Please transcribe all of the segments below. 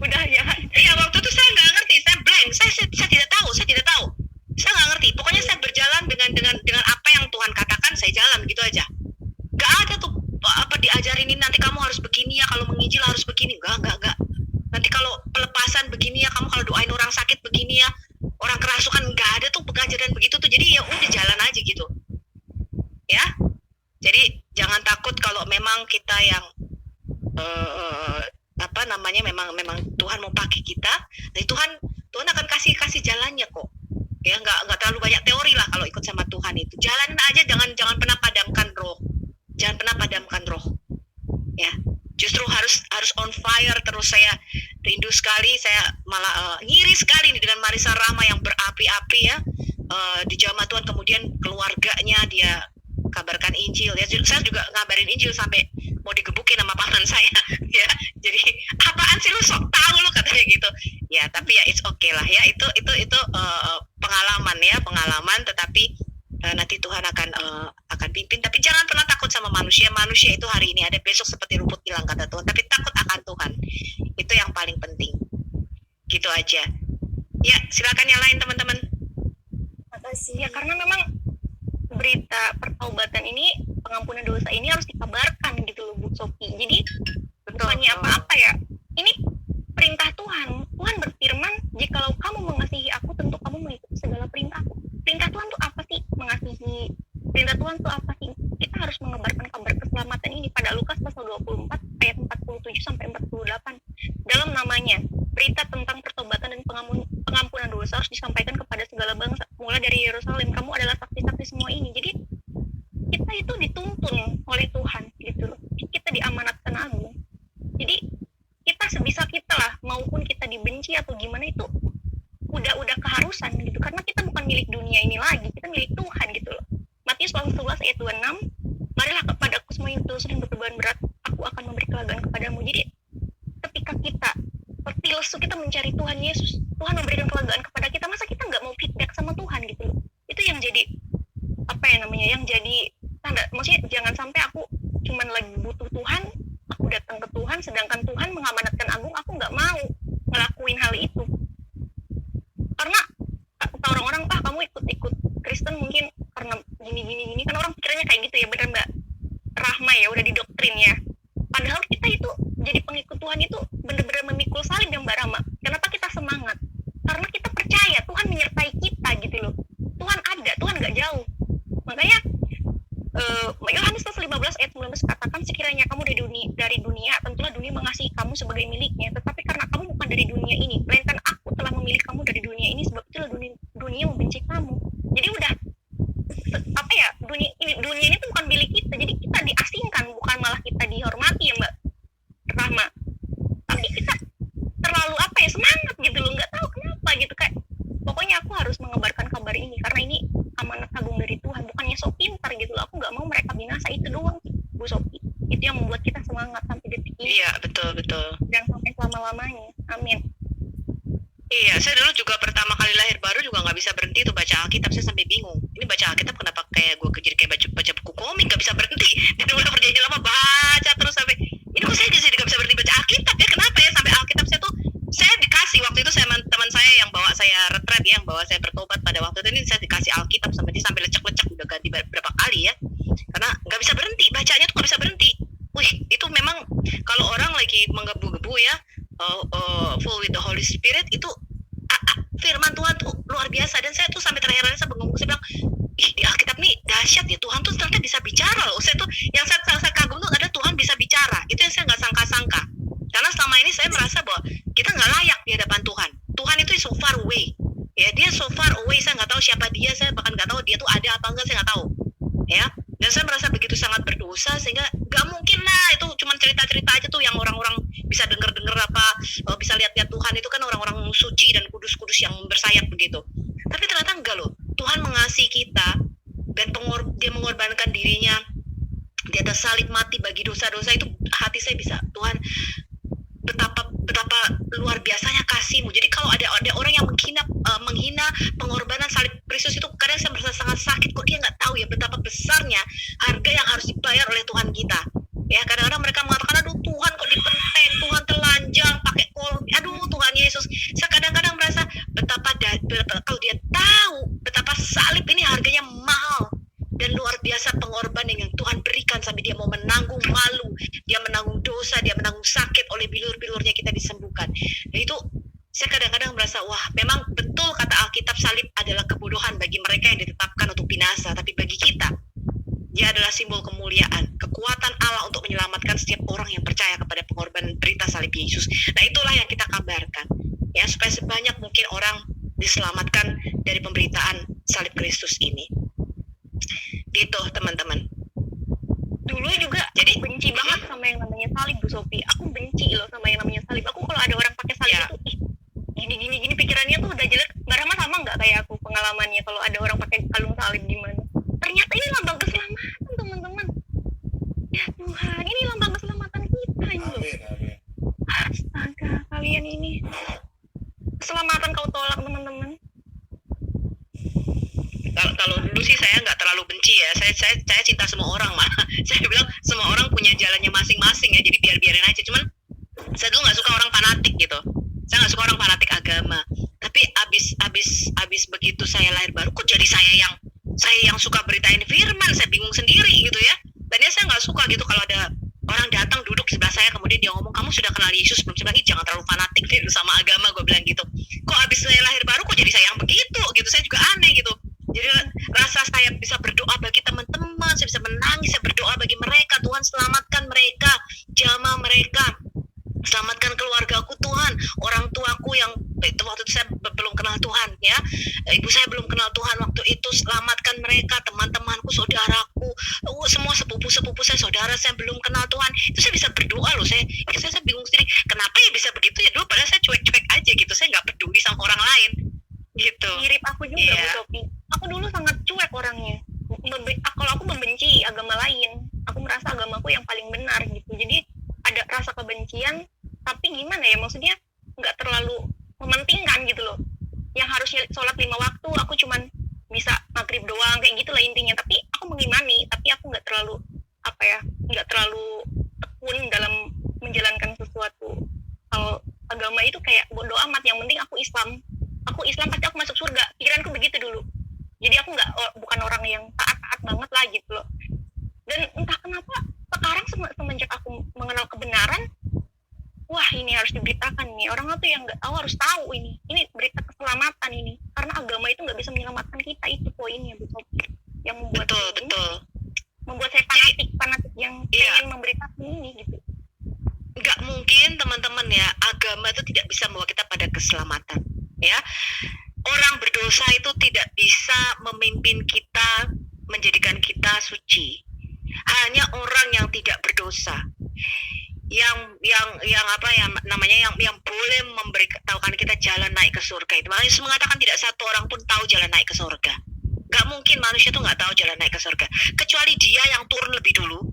Udah jangan. Iya, waktu itu saya nggak ngerti, saya blank, saya tidak tahu, saya nggak ngerti. Pokoknya saya berjalan dengan apa yang Tuhan katakan, saya jalan gitu aja. Gak ada tuh apa diajarin ini nanti kamu harus begini ya, kalau menginjil harus begini. Enggak. Nanti kalau pelepasan begini ya, kamu kalau doain orang sakit begini ya, orang kerasukan, nggak ada tuh pengajaran begitu tuh. Jadi ya udah jalan aja gitu. Ya. Jadi jangan takut kalau memang kita yang memang Tuhan mau pakai kita. Jadi Tuhan akan kasih jalannya kok. Ya nggak terlalu banyak teori lah kalau ikut sama Tuhan itu. Jalanin aja, jangan pernah padamkan roh. Jangan pernah padamkan roh. Ya. Justru harus on fire terus. Saya rindu sekali, saya malah ngiri sekali nih dengan Marissa Rama yang berapi-api ya. Di jamaah Tuhan, kemudian keluarganya dia kabarkan Injil ya. Saya juga ngabarin Injil sampai mau digebukin sama paman saya ya. Jadi apaan sih lu sok tahu lu, katanya gitu ya. Tapi ya it's okay lah ya, itu pengalaman tetapi nanti Tuhan akan pimpin. Tapi jangan pernah takut sama manusia itu hari ini ada, besok seperti rumput hilang kata Tuhan. Tapi takut akan Tuhan, itu yang paling penting. Gitu aja ya. Silakan yang lain teman-teman. Makasih ya, karena memang berita pertaubatan ini, pengampunan dosa ini harus dikabarkan gitu loh Bu Sophie. Jadi bukannya apa-apa ya, ini perintah Tuhan. Tuhan berfirman, jikalau kamu mengasihi aku, tentu kamu mengikuti segala perintahku. Perintah Tuhan tuh apa sih? Mengasihi. Perintah Tuhan tuh apa sih? Kita harus mengebarkan kabar keselamatan ini. Pada Lukas pasal 24 ayat 47 sampai 48. Dalam namanya, berita tentang pertobatan dan pengampunan dosa harus disampaikan kepada segala bangsa, mulai dari Yerusalem. Kamu adalah saksi-saksi semua ini. Jadi kita itu dituntun oleh Tuhan gitu loh. Kita diamanatkan agung. Jadi kita sebisa kita lah, maupun kita dibenci atau gimana, itu udah keharusan gitu, karena kita bukan milik dunia ini lagi, kita milik Tuhan gitu loh. Matius pasal 11 ayat 26, marilah kepadaku semua yang dosa dan berbeban berat, aku akan memberi kelegaan kepadamu. Jadi ketika kita lesu, kita mencari Tuhan Yesus, Tuhan memberikan kelegaan kepada kita. Masa kita nggak mau feedback sama Tuhan gitu loh. Itu yang jadi yang jadi tanda. Maksudnya jangan sampai aku cuman lagi butuh Tuhan, aku datang ke Tuhan, sedangkan Tuhan mengamanatkan agung, aku nggak mau ngelakuin hal itu. Karena kata orang-orang, kamu ikut Kristen mungkin karena gini, kan orang pikirannya kayak gitu ya, bener Mbak Rahma ya, udah didoktrin ya. Padahal kita itu jadi pengikut Tuhan itu bener-bener memikul salib ya Mbak Rahma. Kenapa kita semangat? Karena kita percaya Tuhan menyertai kita gitu loh. Tuhan ada, Tuhan gak jauh. Makanya Yohanes pasal 15 ayat 19 katakan, sekiranya kamu dari dunia, tentulah dunia mengasihi kamu sebagai miliknya. Tetapi karena kamu bukan dari dunia ini, melainkan aku telah memilih kamu dari dunia ini, sebab itulah dunia membenci kamu. Jadi udah dunia ini tuh bukan milik kita. Jadi kita diasingkan, bukan malah kita dihormati ya Mbak Rahma. Tapi kita terlalu semangat gitu loh, nggak tahu kenapa gitu, kayak pokoknya aku harus mengebarkan kabar ini karena ini amanat agung dari Tuhan. Bukannya sok pintar gitu loh, aku nggak mau mereka binasa, itu doang Bu Sophie. Itu yang membuat kita semangat sampai detik ini. Iya, betul dan sampai selama-lamanya. Amin. Iya, saya dulu juga pertama kali lahir baru juga nggak bisa berhenti tuh baca Alkitab. Saya sampai bingung, ini baca Alkitab kenapa kayak gue jadi kayak baca buku komik, nggak bisa berhenti. Jadi udah perjanjian lama baca terus sampai ini kok saya jadi nggak bisa berhenti baca Alkitab ya, kenapa ya? Sampai Alkitab saya dikasih waktu itu, teman saya yang bawa saya retret, yang bawa saya bertobat pada waktu itu, ini saya dikasih Alkitab sampai lecek-lecek, udah ganti berapa kali ya, karena nggak bisa berhenti bacanya tuh, nggak bisa berhenti. Itu memang kalau orang lagi menggebu-gebu ya, full with the Holy Spirit, itu firman Tuhan tuh luar biasa. Dan saya tuh sampai terakhir saya bengong, saya bilang, di Alkitab nih dahsyat ya, Tuhan tuh ternyata bisa bicara loh. Yang saya kagum tuh ada Tuhan bisa bicara, itu yang saya nggak sangka-sangka. Karena selama ini saya merasa bahwa kita nggak layak di hadapan Tuhan. Tuhan itu so far away ya, dia so far away, saya nggak tahu siapa dia, saya bahkan nggak tahu dia tuh ada apa enggak, saya nggak tahu ya. Dan saya merasa begitu sangat berdosa, sehingga nggak mungkin lah, itu cuma cerita-cerita aja tuh yang orang-orang bisa denger apa, bisa lihat-lihat Tuhan itu kan orang-orang suci dan kudus-kudus yang bersayap begitu. Tapi ternyata enggak loh, Tuhan mengasihi kita dan dia mengorbankan dirinya di atas salib, mati bagi dosa-dosa. Itu hati saya bisa, Tuhan betapa luar biasanya kasih-Mu. Jadi kalau ada orang yang menghina pengorbanan salib Kristus, itu kadang saya merasa sangat sakit. Kok dia nggak tahu ya betapa besarnya harga yang harus dibayar oleh Tuhan kita. Ya, kadang-kadang mereka mengatakan, aduh Tuhan kok dipenteng, Tuhan telanjang pakai kolor, aduh kita disembuhkan. Dan itu saya kadang-kadang merasa, wah memang betul kata Alkitab, salib adalah kebodohan bagi mereka yang ditetapkan untuk binasa, tapi bagi kita dia adalah simbol kemuliaan, kekuatan Allah untuk menyelamatkan setiap orang yang percaya kepada pengorbanan berita salib Yesus. Nah itulah yang kita kabarkan, ya, supaya sebanyak mungkin orang diselamatkan dari pemberitaan salib Kristus ini. Gitu teman-teman. Dulu juga Jadi benci banget sama yang namanya salib, Bu Sophie. Aku benci loh sama yang namanya salib. Aku kalau ada orang pakai salib Ya. itu, gini pikirannya tuh udah jelek. Barama sama nggak kayak aku pengalamannya kalau ada orang pakai kalung salib gimana? Ternyata ini lambang keselamatan, teman-teman. Ya Tuhan, ini lambang keselamatan kita ini loh. Amin. Astaga, kalian ini. Keselamatan kau tolak, teman-teman. Kalau dulu sih saya nggak terlalu benci ya, saya cinta semua orang malah. Saya bilang semua orang punya jalannya masing-masing ya, jadi biarin aja. Cuman saya dulu nggak suka orang fanatik gitu. Saya nggak suka orang fanatik agama. Tapi abis begitu saya lahir baru, kok jadi saya yang suka beritain firman. Saya bingung sendiri gitu ya. Dan ya saya nggak suka gitu kalau ada orang datang duduk sebelah saya, kemudian dia ngomong, kamu sudah kenal Yesus belum? Saya bilang, jangan terlalu fanatik deh sama agama, gue bilang gitu. Kok abis saya lahir baru kok jadi saya yang begitu gitu. Saya juga aneh gitu. Jadi rasa saya bisa berdoa bagi teman-teman, saya bisa menangis, saya berdoa bagi mereka, Tuhan selamatkan mereka, jamah mereka, selamatkan keluargaku Tuhan, orang tuaku yang waktu itu saya belum kenal Tuhan ya, ibu saya belum kenal Tuhan waktu itu, selamatkan mereka, teman-temanku, saudaraku, semua sepupu saya, saudara saya belum kenal Tuhan. Itu saya bisa berdoa loh. Saya bingung sendiri, kenapa ya bisa begitu ya. Dulu padahal saya cuek-cuek aja gitu, saya nggak peduli sama orang lain gitu. Mirip aku juga, Bu Sophie. Aku dulu sangat cuek orangnya. Kalau aku membenci agama lain, aku merasa agamaku yang paling benar gitu. Jadi ada rasa kebencian, tapi gimana ya, maksudnya nggak terlalu mementingkan gitu loh. Yang harusnya sholat 5 waktu, aku cuman bisa maghrib doang, kayak gitulah intinya. Tapi aku mengimani, tapi aku nggak terlalu nggak terlalu tekun dalam menjalankan sesuatu. Kalau agama itu kayak bodo amat, yang penting aku Islam pasti aku masuk surga. Pikiranku begitu dulu. Jadi aku bukan orang yang taat banget lah gitu loh. Dan entah kenapa sekarang semenjak aku mengenal kebenaran, wah ini harus diberitakan nih. Orang tuh yang nggak tahu harus tahu ini berita keselamatan ini. Karena agama itu nggak bisa menyelamatkan kita, itu poinnya, Bu Sophie. Yang membuat membuat saya fanatik yang pengen memberitakan ini gitu. Nggak mungkin teman-teman ya, agama itu tidak bisa membawa kita pada keselamatan ya. Orang berdosa itu tidak bisa memimpin kita, menjadikan kita suci. Hanya orang yang tidak berdosa yang boleh memberitahukan kita jalan naik ke surga. Itu makanya Yesus mengatakan tidak satu orang pun tahu jalan naik ke surga. Gak mungkin manusia tuh nggak tahu jalan naik ke surga, kecuali dia yang turun lebih dulu,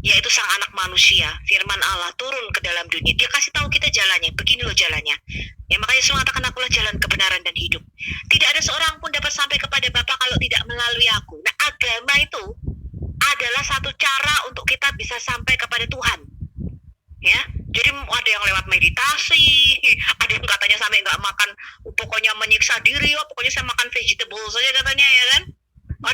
yaitu sang anak manusia, firman Allah turun ke dalam dunia. Dia kasih tahu kita jalannya, begini loh jalannya. Ya makanya Yesus mengatakan, akulah jalan kebenaran dan hidup. Tidak ada seorang pun dapat sampai kepada Bapa kalau tidak melalui aku. Nah, agama itu adalah satu cara untuk kita bisa sampai kepada Tuhan. Ya, jadi ada yang lewat meditasi, ada yang katanya sampai nggak makan, pokoknya menyiksa diri, pokoknya saya makan vegetable saja katanya ya kan.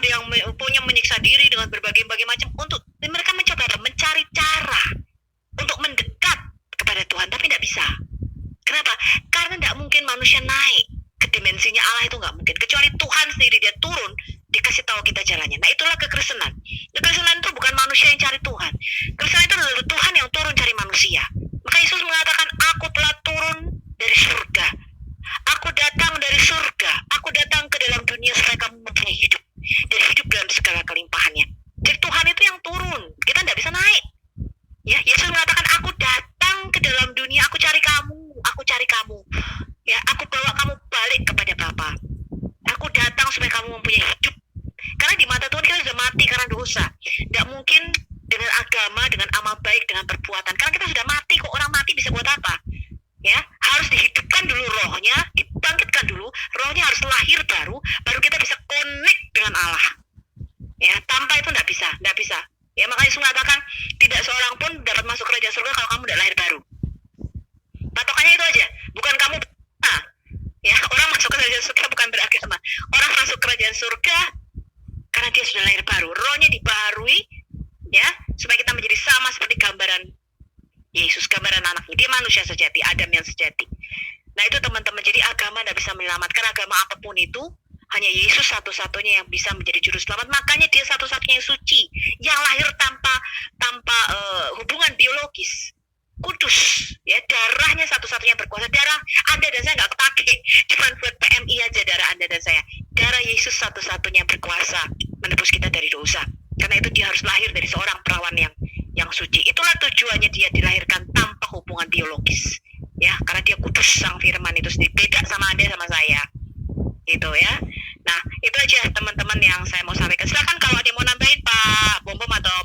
Ada yang punya menyiksa diri dengan berbagai macam untuk mereka mencoba mencari cara untuk mendekat kepada Tuhan, tapi tidak bisa. Kenapa? Karena tidak mungkin manusia naik ke dimensinya Allah, itu nggak mungkin. Kecuali Tuhan sendiri dia turun, dikasih tahu kita jalannya. Nah itulah kekristenan. Kekristenan itu bukan manusia yang cari Tuhan. Kekristenan itu adalah Tuhan yang turun cari manusia. Maka Yesus mengatakan, aku telah turun dari surga. Aku datang dari surga. Aku datang ke dalam dunia supaya kamu mempunyai hidup. Dan hidup dalam segala kelimpahannya. Jadi Tuhan itu yang turun. Kita tidak bisa naik. Ya, Yesus mengatakan, aku datang ke dalam dunia, aku cari kamu. Aku cari kamu. Ya, aku bawa kamu balik kepada Bapa. Aku datang supaya kamu mempunyai hidup. Karena di mata Tuhan kita sudah mati karena dosa. Tidak mungkin dengan agama, dengan amal baik, dengan perbuatan. Karena kita sudah mati, kok orang mati bisa buat apa? Ya, harus dihidupkan dulu rohnya, dibangkitkan dulu, rohnya harus lahir baru kita bisa connect dengan Allah. Ya, tanpa itu tidak bisa. Ya, makanya Yesus mengatakan tidak seorang pun dapat masuk kerajaan surga kalau kamu tidak lahir baru. Patokannya itu aja, bukan kamu. Nah, ya, orang masuk kerajaan surga bukan beragama. Orang masuk kerajaan surga karena dia sudah lahir baru, rohnya dibaharui, ya, supaya kita menjadi sama seperti gambaran Yesus, gambaran anaknya. Dia manusia sejati, Adam yang sejati. Nah itu teman-teman, jadi agama tidak bisa menyelamatkan. Agama apapun itu, hanya Yesus satu-satunya yang bisa menjadi juru selamat. Makanya dia satu-satunya yang suci, yang lahir tanpa hubungan biologis, kudus, ya, darahnya satu-satunya berkuasa. Darah Anda dan saya nggak kepake, cuma buat PMI aja darah Anda dan saya. Darah Yesus satu-satunya berkuasa menebus kita dari dosa. Karena itu dia harus lahir dari seorang perawan yang suci. Itulah tujuannya dia dilahirkan tanpa hubungan biologis, ya, karena dia kudus, sang firman itu sendiri, beda sama Anda sama saya, gitu ya. Nah itu aja teman-teman yang saya mau sampaikan. Silakan kalau ada yang mau nambahin Pak Bom atau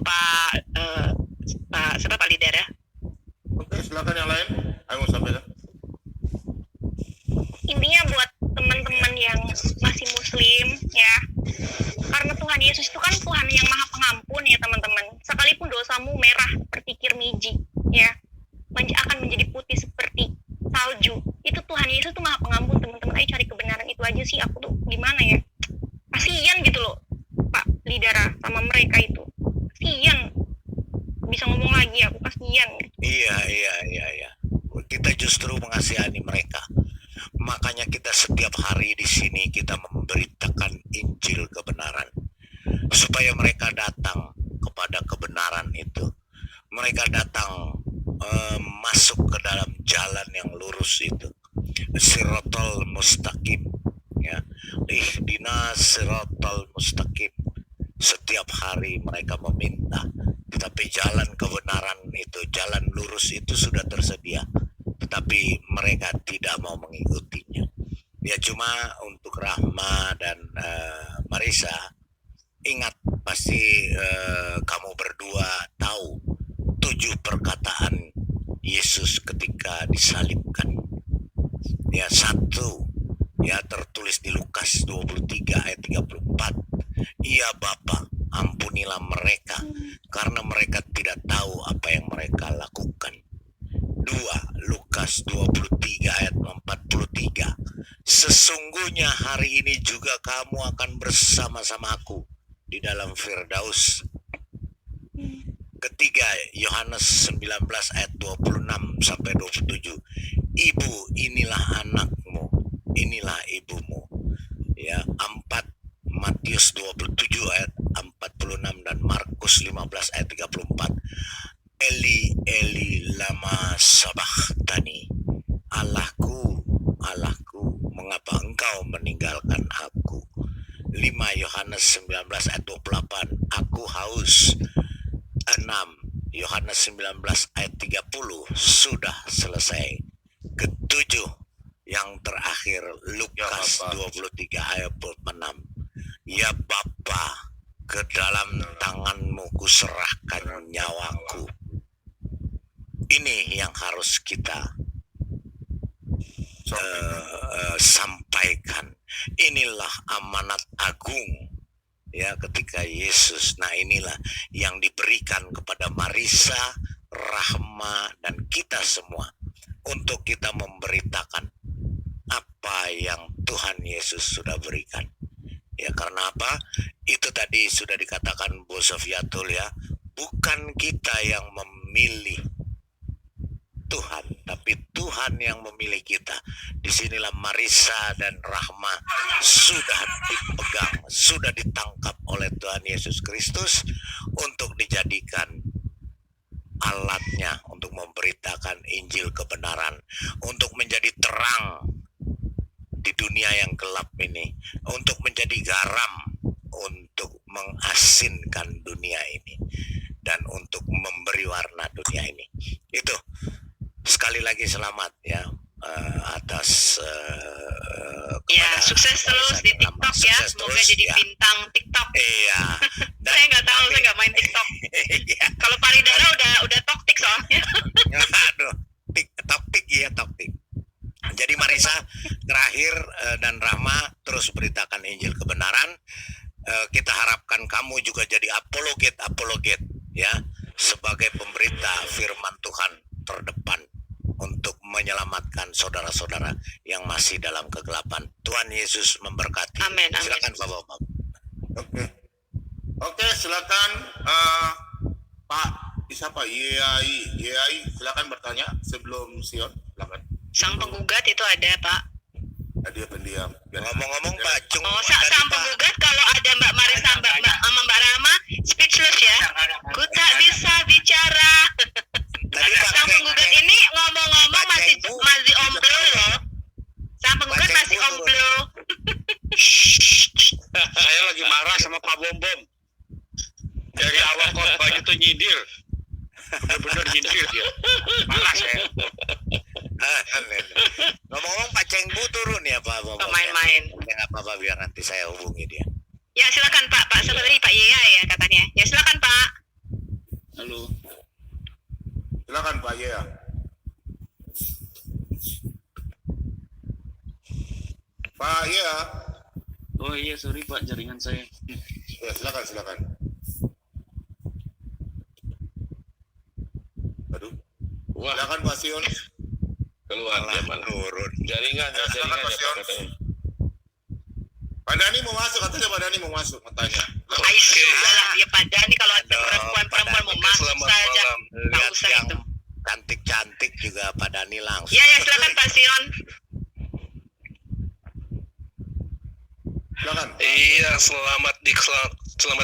Pak Lider ya. Oke, silakan yang lain. Ayo mau sampaikan. Intinya buat teman-teman yang masih muslim ya, karena Tuhan Yesus itu kan Tuhan yang maha pengampun ya teman-teman. Sekalipun dosamu merah seperti kirmiji ya, akan menjadi putih seperti salju. Itu Tuhan Yesus tuh maha pengampun teman-teman. Ayo cari kebenaran itu aja sih. Aku tuh gimana ya, kasian gitu loh Pak Lidara sama mereka itu, kasian. Bisa ngomong lagi, aku kasian. Iya. Kita justru mengasihani mereka. Makanya kita setiap hari di sini kita memberitakan Injil kebenaran supaya mereka datang kepada kebenaran itu. Mereka datang masuk ke dalam jalan yang lurus itu. Siratal mustaqim, ya. Ihdinas siratal mustaqim. Setiap hari mereka meminta, tetapi jalan kebenaran itu, jalan lurus itu sudah tersedia, tetapi mereka tidak mau mengikutinya. Ya cuma untuk Rahma dan Marisa, ingat pasti kamu berdua tahu 7 perkataan Yesus ketika disalibkan. Ya, 1 ya tertulis di Lukas 23 ayat 34. Ya Bapa, ampunilah mereka karena mereka tidak tahu apa yang mereka lakukan. 2 Lukas 23 ayat 43. Sesungguhnya hari ini juga kamu akan bersama-samaku di dalam Firdaus. 3 Yohanes 19 ayat 26 sampai 27. Ibu, inilah anakmu, inilah ibumu. Ya, 4 Matius 27 ayat 46 dan Markus 15 ayat 34. Eli Eli lama sabachthani. Allahku, Allahku, mengapa engkau meninggalkan aku? 5 Yohanes 19 ayat 28. Aku haus. 6 Yohanes 19 ayat 30. Sudah selesai. 7 yang terakhir Lukas 23 ayat 46. Ya Bapa, ke dalam tanganmu kuserahkan nyawaku. Ini yang harus kita sampaikan. Inilah amanat agung ya ketika Yesus. Nah inilah yang diberikan kepada Marisa, Rahma dan kita semua untuk kita memberitakan apa yang Tuhan Yesus sudah berikan. Ya karena apa? Itu tadi sudah dikatakan Bu Sofiatul ya, bukan kita yang memilih Tuhan, tapi Tuhan yang memilih kita. Disinilah Marisa dan Rahma sudah dipegang, sudah ditangkap oleh Tuhan Yesus Kristus untuk dijadikan alatnya untuk memberitakan Injil kebenaran, untuk menjadi terang di dunia yang gelap ini, untuk menjadi garam, untuk mengasinkan dunia ini, dan untuk memberi warna dunia ini. Itu sekali lagi selamat ya atas ya sukses terus di TikTok ya, semoga jadi ya. Bintang TikTok. Iya. Saya nggak tahu, saya nggak main TikTok. Iya. Kalau Paridara udah toktik soalnya. Aduh, toktik ya toktik. Jadi Marisa terakhir dan Rahma terus beritakan Injil kebenaran. Kita harapkan kamu juga jadi apologet ya, sebagai pemberita firman Tuhan terdepan untuk menyelamatkan saudara-saudara yang masih dalam kegelapan. Tuhan Yesus memberkati. Amin. Silakan Bapak. Oke, silakan Pak Siapa? Yai, silakan bertanya sebelum Sion, silakan. Sang penggugat itu ada, Pak. Dia pendiam. Ngomong-ngomong Pak Cung, Oh, tadi sang Pak, penggugat kalau ada Mbak Marisa sama Mbak Rama speechless ya. Ku tak bisa bicara. tadi Pak Sang penggugat ini ngomong-ngomong masih omblo loh. Sang penggugat masih omblo. Saya lagi marah sama Pak Bom Bom. Dari awal khotbah itu nyindir. Benar-benar nyindir dia. Marah saya. ngomong-ngomong Pak Cengbu turun ya Pak Bom. Main-main. Ya nggak apa-apa, biar nanti saya hubungi dia. Ya silakan Pak. Pak seperti Pak Yea ya katanya. Ya silakan Pak. Halo. Silakan Pak Yea. Pak Yea. Oh iya, sorry Pak, jaringan saya. Ya, silakan. Aduh. Wah, Silakan Pak Sion. keluar dia malah. Turun. Jaringan ya, Silakan, jaringan Pak ya Sion. Pak katanya. Pak Dani mau masuk, katanya Pak Dani mau masuk, katanya. Ayo sudah lah dia Pak Dani kalau ada Aduh, perempuan-perempuan mau Pak masuk Selamat saja. malam. Tak Lihat usah yang itu. cantik-cantik juga Pak Dani langsung. Ya silakan Pak Sion. Silakan. Iya, selamat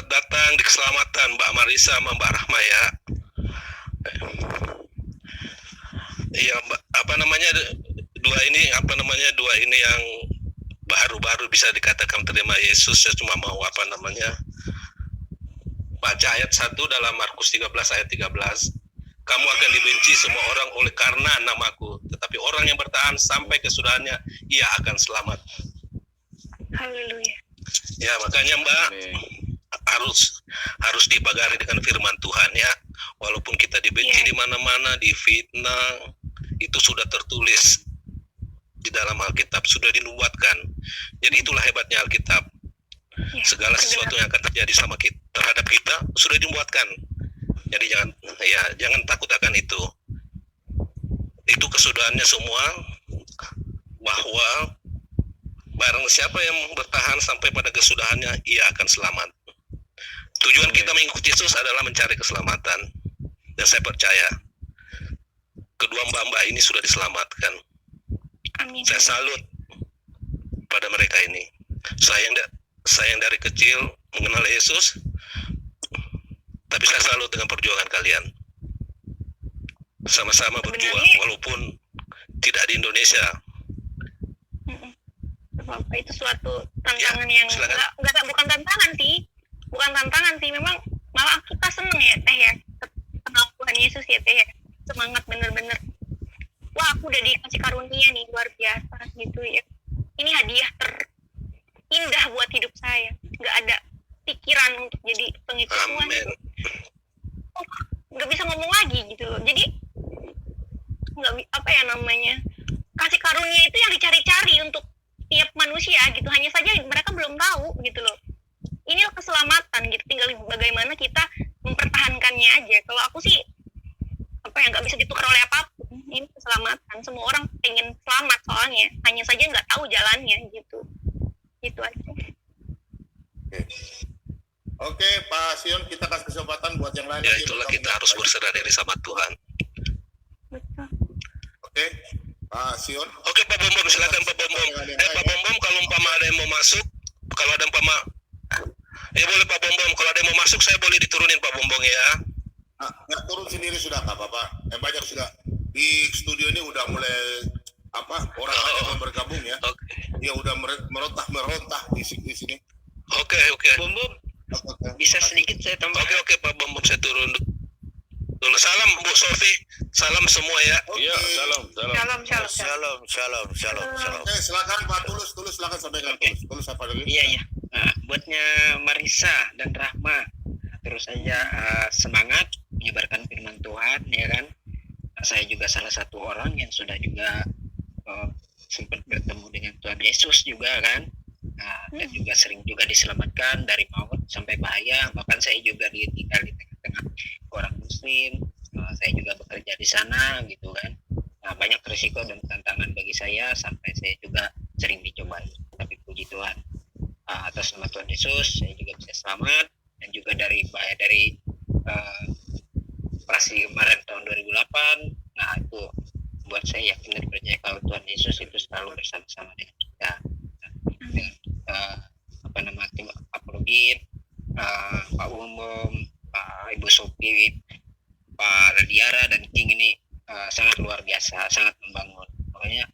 datang di keselamatan Mbak Marisa sama Mbak Rahma ya. Iya, dua ini yang baru-baru bisa dikatakan terima Yesus. Saya cuma mau baca ayat 1 dalam Markus 13 ayat 13. Kamu akan dibenci semua orang oleh karena namaku, tetapi orang yang bertahan sampai kesudahannya, ia akan selamat. Haleluya. Ya, makanya Mbak harus dipagari dengan firman Tuhan ya. Walaupun kita dibenci di mana-mana, difitnah, itu sudah tertulis di dalam Alkitab, sudah dinubuatkan. Jadi itulah hebatnya Alkitab. Ya, Segala sesuatu yang akan terjadi sama kita, terhadap kita sudah dinubuatkan. Jadi jangan takut akan itu. Itu kesudahannya semua, bahwa barang siapa yang bertahan sampai pada kesudahannya, ia akan selamat. Tujuan kita mengikuti Yesus adalah mencari keselamatan. Dan saya percaya kedua mbak-mbak ini sudah diselamatkan. Amin. Saya salut pada mereka ini. Saya yang dari kecil mengenal Yesus, tapi saya salut dengan perjuangan kalian. Sama-sama berjuang walaupun tidak di Indonesia. Bapak, itu suatu tantangan yang silakan. bukan tantangan sih, memang malah kita seneng ya Teh ya, kenal Tuhan Yesus ya Teh ya, semangat bener-bener. Wah, aku udah dikasih karunia nih, luar biasa gitu ya. Ini hadiah terindah buat hidup saya. Nggak ada pikiran untuk jadi pengikut Tuhan. Amin. Nggak bisa ngomong lagi gitu loh. Jadi kasih karunia itu yang dicari-cari untuk tiap manusia gitu. Hanya saja mereka belum tahu gitu loh. Inilah keselamatan gitu. Tinggal bagaimana kita mempertahankannya aja. Kalau aku sih nggak bisa ditukar oleh apapun. Ini keselamatan. Semua orang pengen selamat soalnya. Hanya saja nggak tahu jalannya gitu. Gitu aja. Oke, Pak Sion, kita kasih kesempatan buat yang lain. Ya lagi itulah bergabung. kita harus berserah diri sama Tuhan. Betul. Oke, Pak Sion. Oke Pak Bom Bom, silakan Pak Bom Bom. Pak Bom Bom, kalau umpama ada yang mau masuk, kalau ada umpama, ya boleh Pak Bom Bom. Kalau ada yang mau masuk, saya boleh diturunin Pak Bom Bom ya. Nggak turun sendiri sudah, nggak apa-apa. Banyak sudah di studio ini udah mulai orang yang bergabung ya. Oke. Ya udah merontah di sini. Oke. Bom Bom, Oke. bisa sedikit saya tambah. Oke Pak Bom Bom, saya turun dulu. Salam Bu Sofi, salam semua ya. Iya, salam. Shalom. Oke, silakan Pak Tulus silakan sampaikan. Tulus apa lagi? Iya. Buatnya Marisa dan Rahma, terus saja semangat menyebarkan firman Tuhan, ya kan. Saya juga salah satu orang yang sudah juga sempat bertemu dengan Tuhan Yesus juga kan. Dan juga sering juga diselamatkan dari maut sampai bahaya. Bahkan saya juga tinggal di tengah-tengah orang Muslim. Saya juga bekerja di sana gitu kan. Banyak risiko dan tantangan bagi saya, sampai saya juga sering dicobai. Tapi puji Tuhan, atas nama Tuhan Yesus saya juga bisa selamat. Dan juga dari kasih kemarin tahun 2008. Nah itu buat saya yakin dan percaya kalau Tuhan Yesus itu selalu bersama-sama dengan kita. Dengan tim apologit, Pak Umum, Pak Ibu Sophie, Pak Radiara dan King ini sangat luar biasa, sangat membangun. Makanya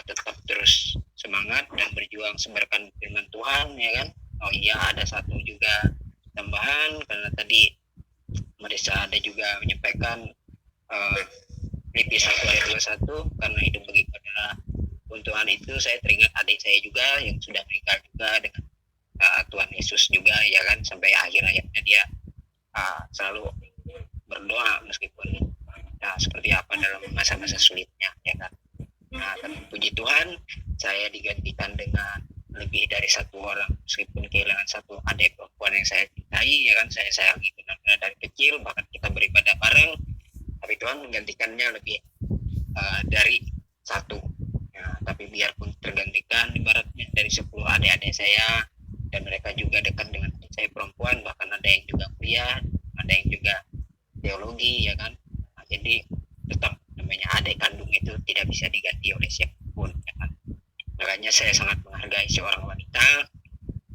tetap terus semangat dan berjuang sebarkan firman Tuhan, ya kan. Oh iya, ada satu juga tambahan karena tadi Marisa ada juga menyampaikan Filipi 1 ayat 21, karena hidup bagiku adalah Tuhan. Itu saya teringat adik saya juga yang sudah meninggal juga dengan Tuhan Yesus juga, ya kan, sampai akhir hayatnya dia selalu berdoa meskipun seperti apa dalam masa-masa sulitnya, ya kan. Nah, tapi puji Tuhan saya digantikan dengan lebih dari satu orang, meskipun kehilangan satu adik perempuan yang saya cintai, ya kan, saya sayangi benar-benar dari kecil, bahkan kita beribadah bareng, tapi Tuhan menggantikannya lebih dari satu. Ya, tapi biarpun tergantikan ibaratnya dari 10 adik-adik saya, dan mereka juga dekat dengan adik saya perempuan, bahkan ada yang juga kuliah, ada yang juga teologi, ya kan. Nah, jadi tetap namanya adik kandung itu tidak bisa diganti oleh siapapun, ya kan. Makanya saya sangat menghargai seorang wanita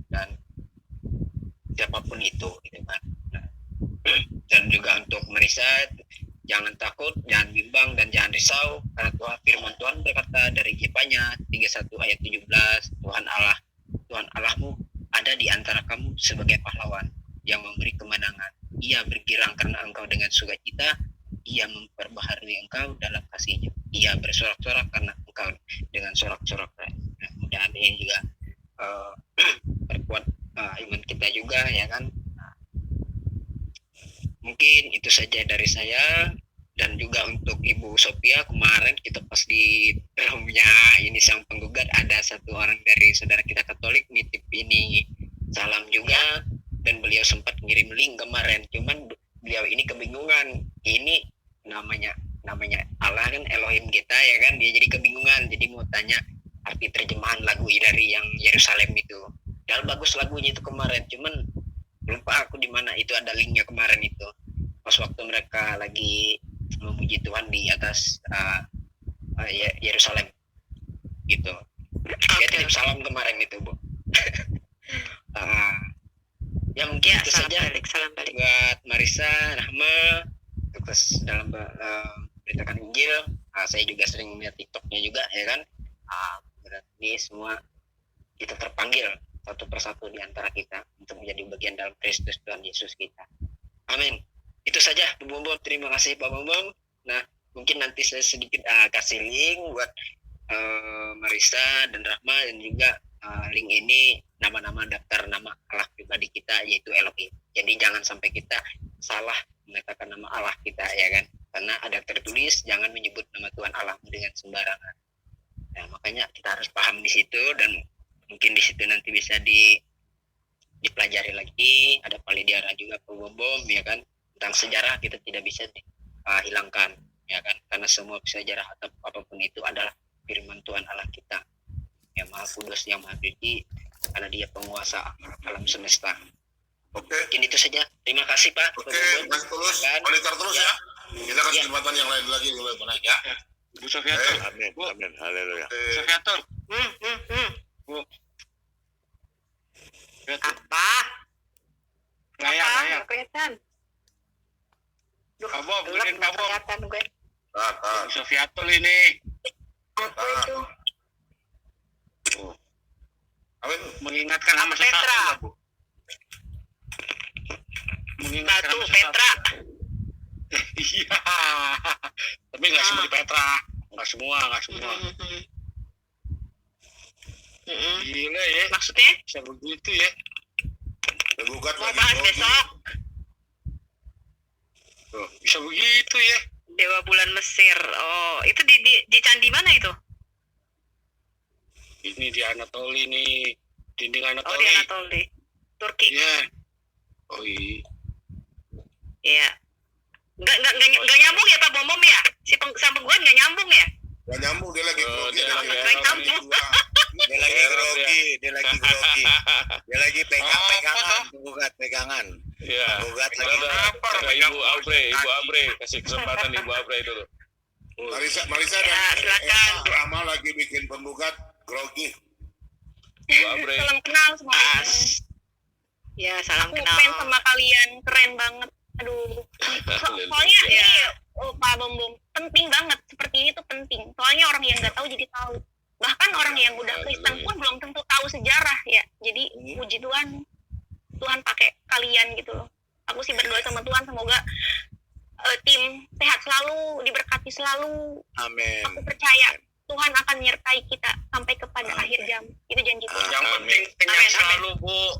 dan siapapun itu, gitu kan. Nah, dan juga untuk Marisa, jangan takut, jangan bimbang, dan jangan risau, karena firman Tuhan berkata dari Yefanya 31 ayat 17, Tuhan Allahmu ada di antara kamu sebagai pahlawan yang memberi kemenangan. Ia bergirang karena engkau dengan sukacita, ia memperbaharui engkau dalam kasihnya. Ia bersorak-sorak karena engkau dengan sorak-sorak. Nah, mudah-mudahan ini juga perkuat iman kita juga, ya kan. Nah, mungkin itu saja dari saya. Dan juga untuk Ibu Sophia, kemarin kita pas di rumahnya ini sang penggugat, ada satu orang dari saudara kita Katolik nitip ini salam juga, dan beliau sempat ngirim link kemarin, cuman beliau ini kebingungan, ini namanya Allah kan, Elohim kita, ya kan, dia jadi kebingungan, jadi mau tanya arti terjemahan lagu dari yang Yerusalem itu. Dan bagus lagunya itu kemarin, cuman lupa aku di mana itu ada linknya kemarin itu, pas waktu mereka lagi memuji Tuhan di atas Yerusalem gitu. Dia titip salam kemarin itu, Bu. Ya mungkin Ya, itu salam saja balik, salam balik. buat Marisa, Rahma, sukses dalam beritakan Injil. Saya juga sering melihat TikToknya juga, ya kan. Berarti semua kita terpanggil satu persatu di antara kita untuk menjadi bagian dalam Kristus Tuhan Yesus kita. Amin. Itu saja, Bu Bom. Terima kasih Pak Bom. Nah, mungkin nanti saya sedikit kasih link buat Marisa dan Rahma, dan juga link ini nama-nama daftar nama Allah pribadi kita, yaitu Elohim. Jadi jangan sampai kita salah mengatakan nama Allah kita, ya kan, karena ada tertulis jangan menyebut nama Tuhan Allahmu dengan sembarangan. Nah, makanya kita harus paham di situ, dan mungkin di situ nanti bisa dipelajari lagi. Ada Palidiara juga Pak Bom, ya kan, tentang sejarah kita tidak bisa hilangkan, ya kan, karena semua sejarah atau apapun itu adalah firman Tuhan Allah kita yang Maha Kudus, yang Maha Suci, karena Dia penguasa alam semesta. Oke. Mungkin itu saja. Terima kasih Pak. Oke, masih terus, monitor terus ya. Kita kasih kesempatan yang lain lagi boleh ya. Bu Sofiatur, Amin, Bu. amin, haleluya. Sofiatur, Apa? layar. Nggak kelihatan. Duh, Pak Bom, gelap, gedein nggak Pak Bom. kelihatan gue. Bu Sofiatur ini Apa itu? Amin. mengingatkan sama Apa, sesuatu Petra? nggak, Bu? Mengingatkan Batu, sama sesuatu. Petra. Iya. Tapi nggak semua di Petra. Nggak semua. Gila ya, Maksudnya? bisa begitu ya. Tergugat Mau lagi. bahas grogi. besok? Tuh, bisa begitu ya. Dewa Bulan Mesir. Oh, itu di candi mana itu? Ini di Anatoli nih. Dinding Oh, di Anatoli. Anatoli. Turki. Iya. Oh iya. Iya. Nggak nyambung ya Pak Bom ya? Si penggugat nggak nyambung ya? Gak nyambung, dia lagi Oh, grogi. dia dia lagi lagi nyambung. Dia lagi grogi. Dia lagi pegangan, penggugat pegangan. Iya. Gugat Ada, lagi. ada Ibu Abre, kasih kesempatan Ibu Abre dulu. Marisa Ya, dan silakan. Rama lagi bikin penggugat grogi. Ibu Abre. Salam kenal semuanya. Ya, salam Aku kenal. fans sama kalian, keren banget. Aduh. Soalnya ini Pak Bom penting banget, seperti ini tuh penting. Soalnya orang yang nggak tahu jadi tahu. Bahkan orang yang udah Kristen pun belum tentu tahu sejarah ya. Jadi puji Tuhan, Tuhan pakai kalian gitu loh. Aku sih berdoa sama Tuhan, semoga tim sehat selalu, diberkati selalu. Amin. Aku percaya Tuhan akan menyertai kita sampai kepada akhir jam. Itu janji Tuhan. Yang penting kenyang selalu, Bu.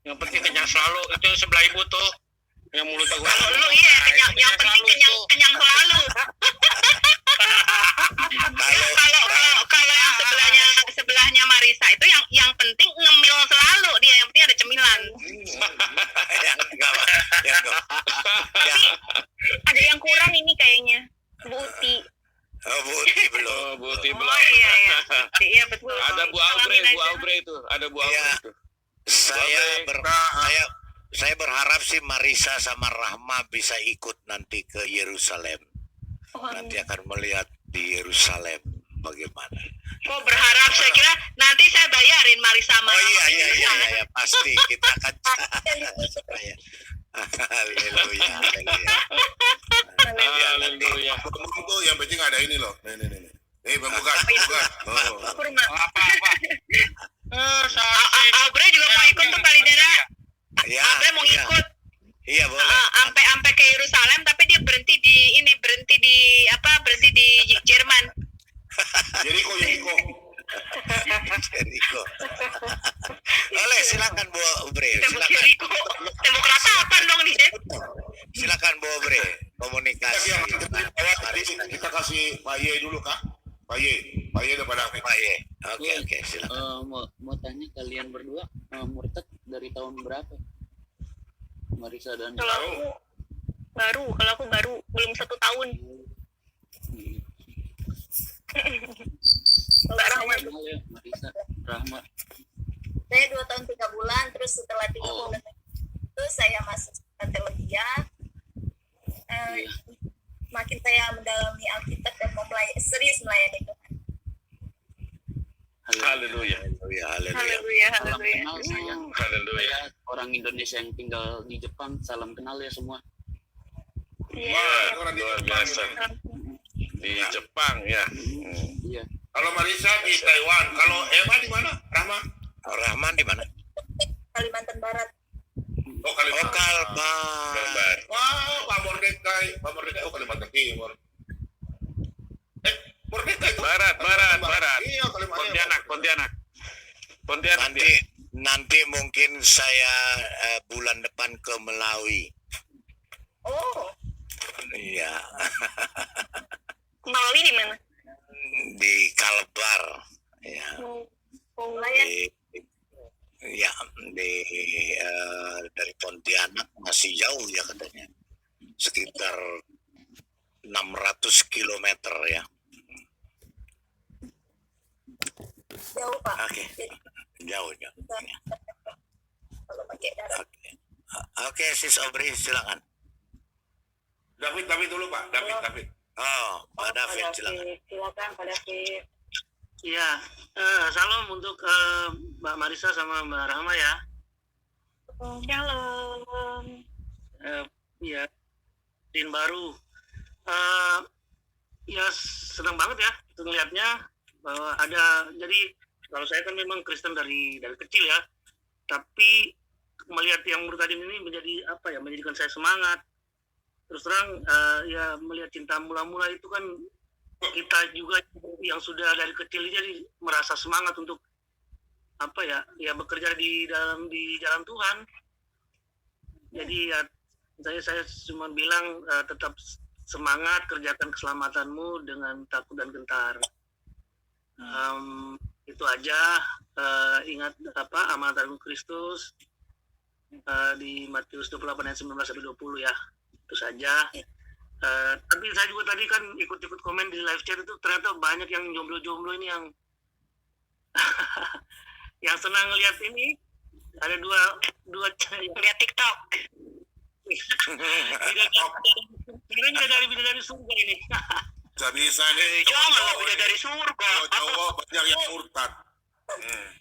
Yang penting kenyang selalu. Itu sebelah Ibu tuh. Yang mulut aku. Kalau lu iya kenyang, yang penting kenyang selalu. Kalau yang sebelahnya Marisa itu yang penting ngemil selalu, dia yang penting ada cemilan. Yang enggak, yang enggak. Ya, Ada yang kurang ini kayaknya. Buti. Buti belum. Oh, Buti belum. Oh iya betul. Ada Bu Abre itu. Ada Bu Abre Iya. itu. Saya berharap sih Marisa sama Rahma bisa ikut nanti ke Yerusalem. Nanti akan melihat di Yerusalem bagaimana. Kok berharap, saya kira nanti saya bayarin Marisa sama Oh Rama iya, ini. pasti kita akan. Haleluya, haleluya. Haleluya. Penggugat tuh yang penting ada ini loh. Nih. Penggugat. Oh. Kurma. Apa-apa. Abre juga mau ikut tuh Palidera. Ya, Abre mau iya. ikut. Iya boleh. Sampai ke Yerusalem, tapi dia berhenti di Jerman. Jericho. Jericho. Boleh, silakan Bu Bre. Silakan. Jericho. Demokrat apa dong nih? Silakan Bu Bre. Komunikasi. Kita kasih Pak Ye dulu, Kak. Pak Ye daripada Afif. Pak Ye. Oke, silakan. Mau tanya kalian berdua murtad dari tahun berapa? Marisa dan Kalau aku baru belum 1 tahun. Mbak Rahma. Ya, Marisa, Rahma. Saya 2 tahun 3 bulan, terus setelah 3 bulan itu saya masuk teologia. Makin saya mendalami Alkitab dan serius melayani Tuhan. Haleluya. Haleluya. Salam kenal saya. Haleluya. Saya orang Indonesia yang tinggal di Jepang. Salam kenal ya semua. Iya. Wah, luar biasa. Di Jepang ya. Iya. Kalau Marisa di Taiwan, kalau Emma di mana? Rahma? Rahman di mana? Kalimantan Barat. Oh, Kalimantan. Gambar. Wah, Pak Mordekai. Kalimantan Timur. Merdeka itu. Barat. Iya, Kalimantan. Pontianak. Nanti mungkin saya bulan depan ke Melawi. Oh, Iya, Malawi di mana? di Kalbar. Ya. melayani. Dari Pontianak masih jauh ya katanya. Sekitar 600 kilometer ya. Jauh, Pak. Oke. Jauh. Kalau pakai darat. Oke, Sis Aubrey silakan. David dulu, Pak. David. Oh, Pak David silakan. Silakan, Pak David. Iya, salam untuk Mbak Marisa sama Mbak Rahma ya. Shalom. Iya, din baru. Ya senang banget ya melihatnya bahwa ada. Jadi kalau saya kan memang Kristen dari kecil ya, tapi melihat yang Murtadin ini menjadikan saya semangat. Terus terang ya melihat cinta mula-mula itu kan kita juga yang sudah dari kecil jadi merasa semangat untuk bekerja di jalan Tuhan. Jadi ya saya cuma bilang tetap semangat, kerjakan keselamatanmu dengan takut dan gentar. Itu aja. Ingat amanat Agung Kristus di Matius 28 ayat 19 sampai 20 ya. Itu saja. Tapi saya juga tadi kan ikut komen di live chat itu ternyata banyak yang jomblo-jomblo ini yang yang senang lihat ini. Ada dua Lihat TikTok. bidadari surga ini. Bisa nih. Jangan lah bidadari surga. Cowok banyak yang murtad.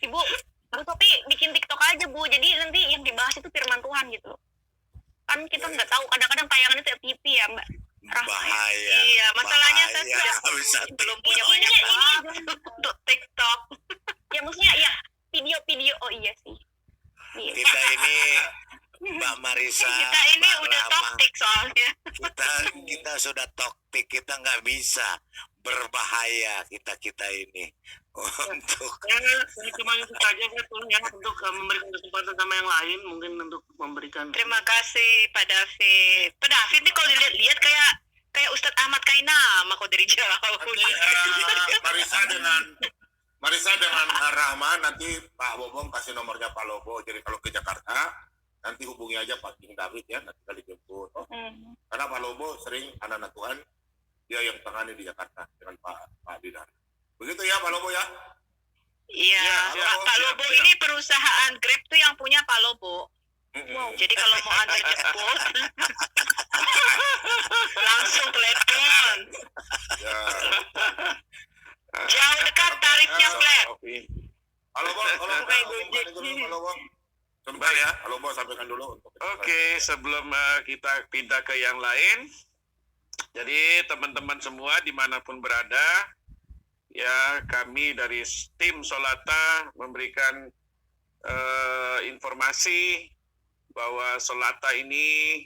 Ibu, Bu Sophie bikin TikTok aja Bu, jadi nanti yang dibahas itu firman Tuhan gitu. Kan kita nggak tahu, kadang-kadang tayangannya itu TV ya Mbak. Bahaya. Iya, masalahnya saya bahaya. sudah Bisa belum punya banyak waktu untuk TikTok. Ya maksudnya ya video-video, oh iya sih. Iya. Kita ini Mbak Marisa, Kita ini Mbak udah Rama, toktik soalnya. kita sudah toktik, kita nggak bisa, berbahaya kita ini untuk Saya cuma itu saja saya tuh ya untuk memberikan kesempatan sama yang lain, mungkin untuk memberikan. Terima kasih Pak David. Pak David nih kalau dilihat-lihat kayak Ustadz Ahmad Kainama kok dari jauh. Nanti Marisa dengan Rahman, nanti Pak Bobong kasih nomornya Pak Lobo. Jadi kalau ke Jakarta nanti hubungi aja Pak King David ya, nanti kali jemput. Karena Pak Lobo sering anak-anak Tuhan dia yang tangani di Jakarta dengan Pak Dinar. Begitu ya Pak Lobo ya. Iya, Ya, Pak siap, Lobo siap. ini perusahaan Grab tuh yang punya Pak Lobo. Jadi kalau mau antar jemput langsung telepon. Ya. Jauh dekat tarifnya flat. Pak Lobo, kalau Kayak Gojek. Pak Lobo. Sebentar ya, Pak Lobo sampaikan dulu. Oke, sebelum kita pindah ke yang lain, jadi teman-teman semua dimanapun berada, ya kami dari tim Solata memberikan informasi bahwa Solata ini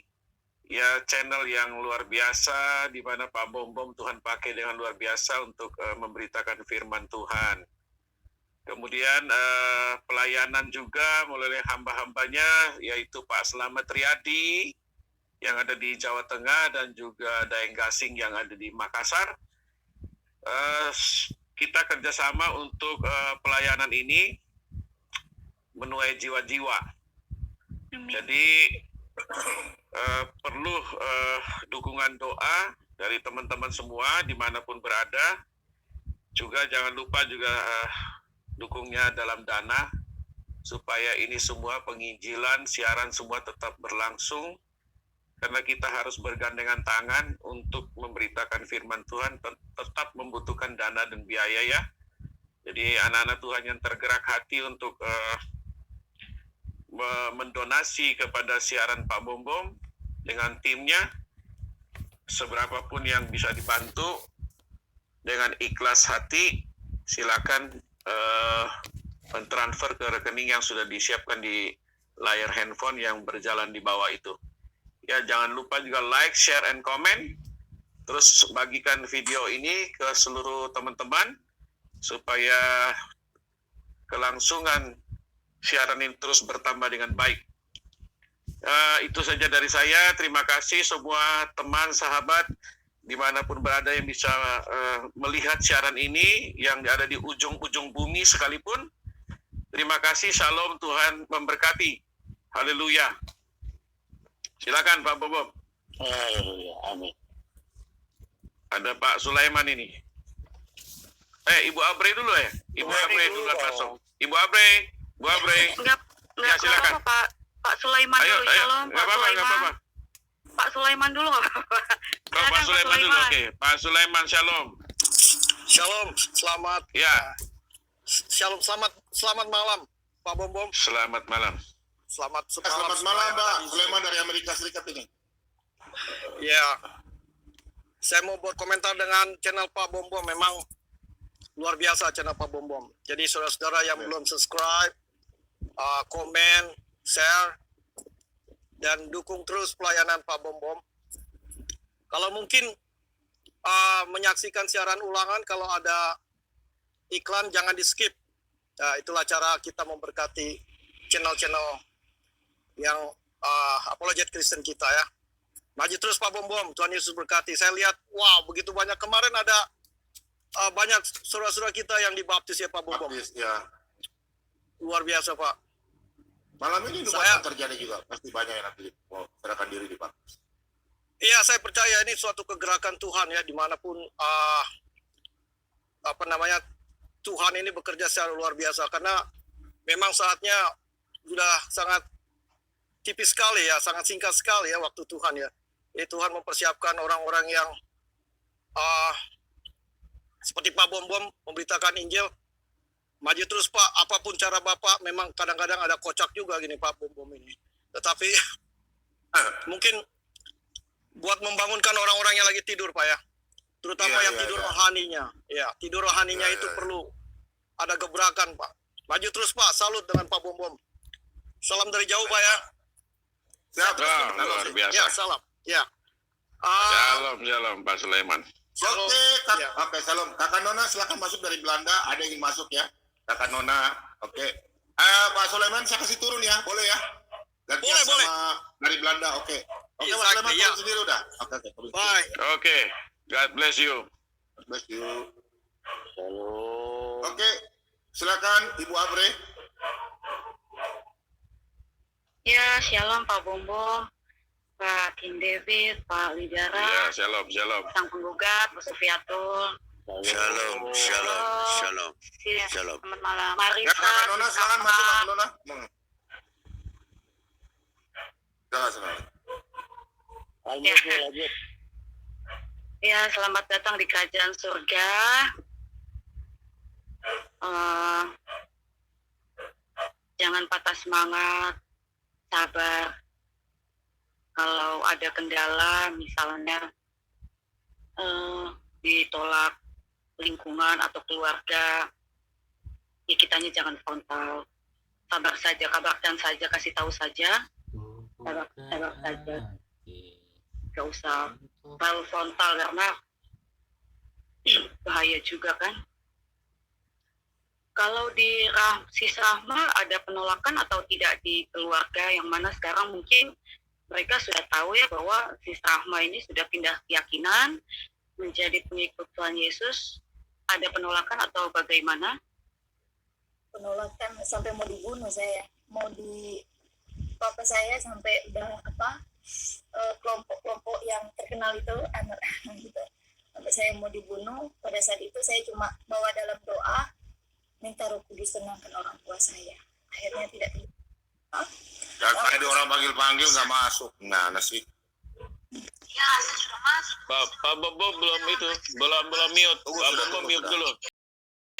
ya channel yang luar biasa, di mana Pak Bom Tuhan pakai dengan luar biasa untuk memberitakan firman Tuhan. Kemudian pelayanan juga melalui hamba-hambanya, yaitu Pak Slamet Riyadi yang ada di Jawa Tengah dan juga Daeng Gasing yang ada di Makassar. Kita kerjasama untuk pelayanan ini menuai jiwa-jiwa. Jadi perlu dukungan doa dari teman-teman semua dimanapun berada. Juga jangan lupa juga dukungnya dalam dana supaya ini semua penginjilan, siaran semua tetap berlangsung, karena kita harus bergandengan tangan untuk memberitakan firman Tuhan, tetap membutuhkan dana dan biaya ya. Jadi anak-anak Tuhan yang tergerak hati untuk mendonasi kepada siaran Pak Bom dengan timnya, seberapapun yang bisa dibantu dengan ikhlas hati, silakan mentransfer ke rekening yang sudah disiapkan di layar handphone yang berjalan di bawah itu. Ya, jangan lupa juga like, share, and comment. Terus bagikan video ini ke seluruh teman-teman supaya kelangsungan siaran ini terus bertambah dengan baik. Itu saja dari saya. Terima kasih semua teman, sahabat, dimanapun berada yang bisa melihat siaran ini, yang ada di ujung-ujung bumi sekalipun. Terima kasih, shalom, Tuhan memberkati. Haleluya. Silakan Pak Bobo. Amin. Ada Pak Sulaiman ini. Ibu Abre dulu ya. Ibu Abre dulu langsung. Ibu Abre, Bu Abre. Enggak Ya, silakan. apa-apa, Pak Sulaiman Ayo, dulu. ayo. Shalom, Nggak Pak apa-apa, nggak Sulaiman. apa-apa. Pak Sulaiman dulu nggak apa-apa. Oh, Pak Sulaiman dulu, oke. Pak Sulaiman, shalom. Shalom, selamat. Ya, Shalom, selamat malam, Pak Bom. selamat malam. Selamat Malam Pak Sulaiman dari Amerika Serikat ini. Ya, saya mau buat komentar dengan channel Pak Bom. Memang luar biasa channel Pak Bom. Jadi saudara-saudara yang belum subscribe, komen, share, dan dukung terus pelayanan Pak Bom. Kalau mungkin menyaksikan siaran ulangan, kalau ada iklan jangan di skip. Nah, itulah cara kita memberkati channel-channel yang apologet Kristen kita ya. Maju terus Pak Bom. Tuhan Yesus berkati. Saya lihat, wow, begitu banyak. Kemarin ada banyak saudara-saudara kita yang dibaptis ya Pak Bom. Baptis, ya. Luar biasa Pak. Malam ini juga Saya- akan terjadi juga. Pasti banyak yang nanti mau serahkan diri di Pak. Iya, saya percaya ini suatu kegerakan Tuhan ya, dimanapun Tuhan ini bekerja secara luar biasa, karena memang saatnya sudah sangat tipis sekali ya, sangat singkat sekali ya waktu Tuhan ya. Tuhan mempersiapkan orang-orang yang seperti Pak Bom Bom memberitakan Injil. Maju terus Pak, apapun cara Bapak, memang kadang-kadang ada kocak juga gini Pak Bom Bom ini. Tetapi mungkin buat membangunkan orang-orang yang lagi tidur Pak ya. Terutama yang tidur rohaninya. Ya, tidur rohaninya itu perlu ada gebrakan Pak. Maju terus Pak, salut dengan Pak Bom Bom. Salam dari jauh Pak ya. Siap. Luar biasa. Ya, salam. Ya. Shalom Pak Sulaiman. Oke, salam. Kakak Nona silakan masuk dari Belanda. Ada yang ingin masuk ya? Kakak Nona, oke. Pak Sulaiman saya kasih turun ya, boleh ya? Gantian Boleh. dari Belanda, oke. Oke, Pak Sulaiman turun sendiri udah. Oke. Bye. Oke, God bless you. God bless you. Oke, silakan Ibu Abre. Ya, shalom Pak Bombo, Pak King David, Pak Lidara, Ya, shalom. Sang Penggugat, Pak Sufiatul. Shalom. Selamat malam. Marisa, Kakak Nona silakan masuk Kakak Nona. Silakan. Lanjut. Ya, selamat datang di kerajaan surga. Jangan patah semangat, sabar. Kalau ada kendala, misalnya ditolak lingkungan atau keluarga, ya kitanya jangan frontal. Sabar saja, kabarkan saja, kasih tahu saja. Sabar saja. Gak usah terlalu frontal karena bahaya juga kan. Kalau di Sis Rahma ada penolakan atau tidak di keluarga, yang mana sekarang mungkin mereka sudah tahu ya bahwa Sis Rahma ini sudah pindah keyakinan menjadi pengikut Tuhan Yesus. Ada penolakan atau bagaimana? Penolakan sampai mau dibunuh saya, mau di papa saya sampai udah kelompok-kelompok yang terkenal itu anak gitu. Sampai saya mau dibunuh. Pada saat itu saya cuma bawa dalam doa minta Roh Kudus tenangkan orang tua saya. Akhirnya tidak. Karena orang panggil-panggil nggak masuk. Nah, nasi. Ya, saya sudah masuk. Pak Bobo belum mute. Pak Bobo mute dulu.